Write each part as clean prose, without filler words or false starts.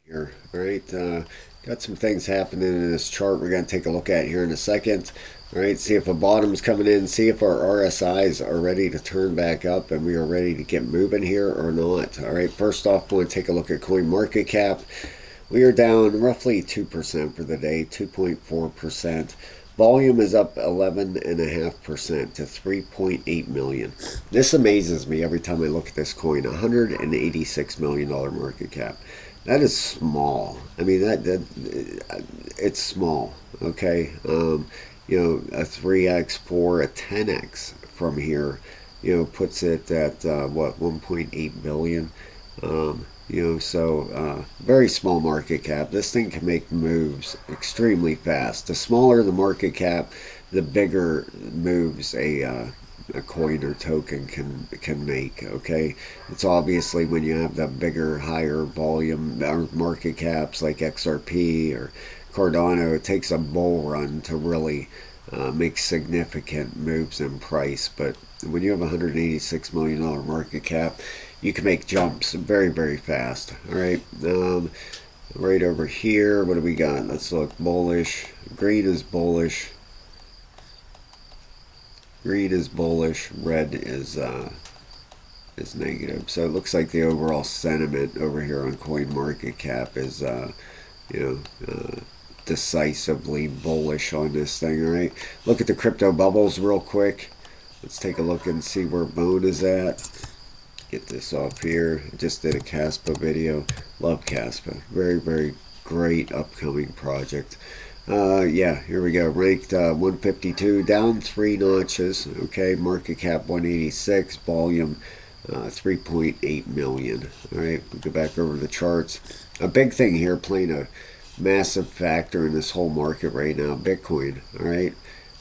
Here. All right, got some things happening in this chart we're going to take a look at here in a second. All right, see if a bottom's coming in, see if our RSIs are ready to turn back up and we are ready to get moving here or not. All right, first off, we'll take a look at coin market cap. We are down roughly 2% for the day, 2.4%. Volume is up 11.5% to 3.8 million. This amazes me every time I look at this coin. $186 million market cap. That is small. I mean, it's small. Okay, a 3x, 4, a 10x from here, puts it at what 1.8 billion. Very small market cap. This thing can make moves extremely fast. The smaller the market cap, the bigger moves a coin or token can make. Okay, it's obviously when you have the bigger, higher volume or market caps like XRP or Cardano, it takes a bull run to really make significant moves in price. But when you have $186 million market cap, you can make jumps very, very fast. All right. Right over here, what do we got? Let's look. Bullish. Green is bullish. Green is bullish. Red is negative. So it looks like the overall sentiment over here on Coin Market Cap is decisively bullish on this thing. All right. Look at the crypto bubbles real quick. Let's take a look and see where Bone is at. Get this off here. Just did a kaspa video. Love kaspa. Very, very great upcoming project. Yeah, here we go. Ranked 152, down 3 notches. Okay, market cap 186, volume 3.8 million. All right, we'll go back over the charts. A big thing here playing a massive factor in this whole market right now, Bitcoin. All right.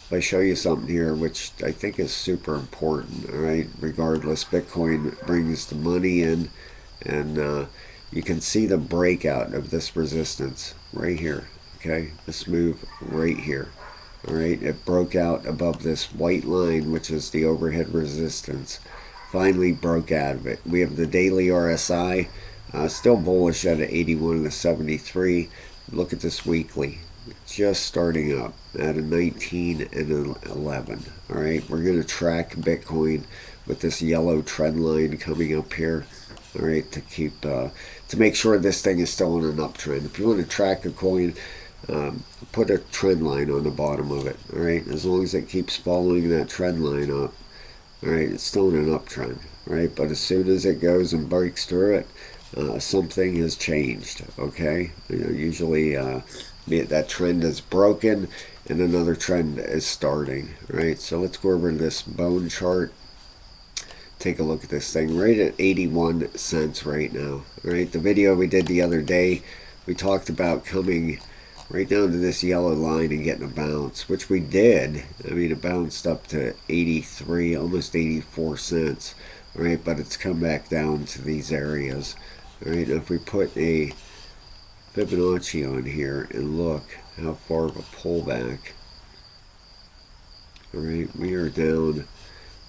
If I show you something here, which I think is super important, all right, regardless, Bitcoin brings the money in, and you can see the breakout of this resistance right here, okay, this move right here, all right, it broke out above this white line, which is the overhead resistance, finally broke out of it. We have the daily RSI, still bullish at 81 to 73. Look at this weekly. Just starting up at a 19 and an 11. All right, we're going to track Bitcoin with this yellow trend line coming up here. All right, to keep to make sure this thing is still on an uptrend. If you want to track a coin, put a trend line on the bottom of it. All right, as long as it keeps following that trend line up, all right, it's still in an uptrend. All right, but as soon as it goes and breaks through it, something has changed. Okay, usually. That trend is broken and another trend is starting. Right, so let's go over to this bone chart. Take a look at this thing right at 81 cents right now. Right, the video we did the other day, we talked about coming right down to this yellow line and getting a bounce, which we did. I mean, it bounced up to 83, almost 84 cents. Right, but it's come back down to these areas. Right, if we put a Fibonacci on here and look how far of a pullback. All right, we are down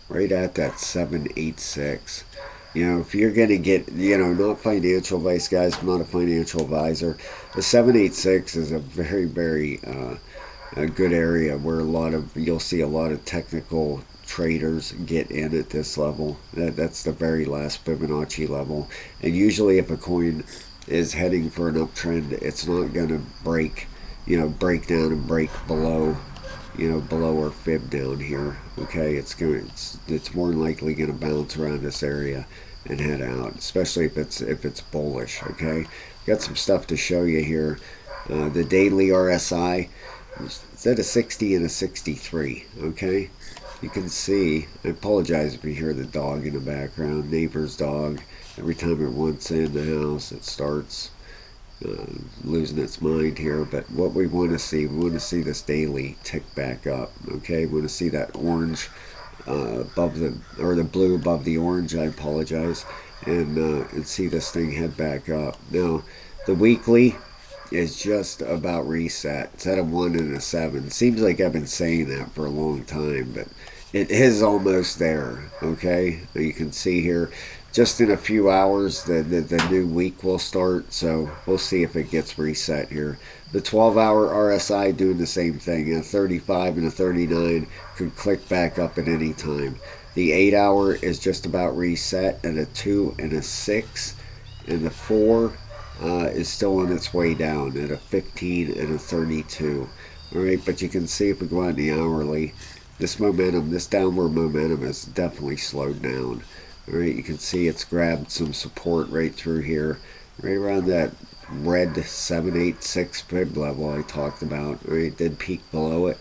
right at that 786. If you're going to get, not financial advice, guys, I'm not a financial advisor. The 786 is a very, very a good area where you'll see a lot of technical traders get in at this level. That's the very last Fibonacci level. And usually if a coin is heading for an uptrend, it's not going to break down and break below our fib down here. Okay, it's more than likely going to bounce around this area and head out, especially if it's bullish. Okay, got some stuff to show you here. The daily RSI is at a 60 and a 63. Okay, you can see, I apologize if you hear the dog in the background, neighbor's dog. Every time it wants in the house, it starts losing its mind here. But what we want to see this daily tick back up. Okay, we want to see that orange above the blue above the orange. I apologize, and see this thing head back up. Now, the weekly is just about reset. It's at a 1 and a 7. Seems like I've been saying that for a long time, but it is almost there. Okay, you can see here. just in a few hours, the new week will start. So we'll see if it gets reset here. The 12-hour RSI doing the same thing. A 35 and a 39 could click back up at any time. The 8-hour is just about reset at a 2 and a 6. And the 4 is still on its way down at a 15 and a 32. All right, but you can see if we go on the hourly, this momentum, this downward momentum has definitely slowed down. All right, you can see it's grabbed some support right through here, right around that red 786 fib level I talked about. All right, it did peak below it,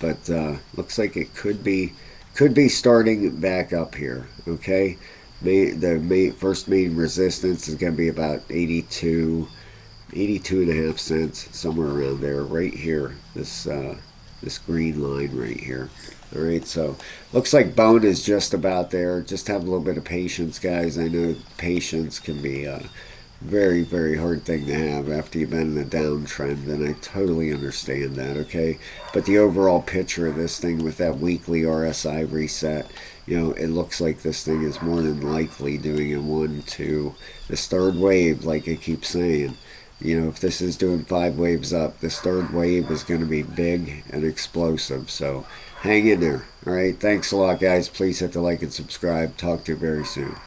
but looks like it could be starting back up here. Okay, the first main resistance is going to be about 82 and a half cents, somewhere around there, right here. This green line right here. All right, so looks like bone is just about there. Just have a little bit of patience, guys. I know patience can be a very, very hard thing to have after you've been in a downtrend, and I totally understand that, okay? But the overall picture of this thing with that weekly RSI reset, it looks like this thing is more than likely doing a 1, 2, this third wave, like I keep saying. If this is doing 5 waves up, this third wave is going to be big and explosive. So hang in there. All right. Thanks a lot, guys. Please hit the like and subscribe. Talk to you very soon.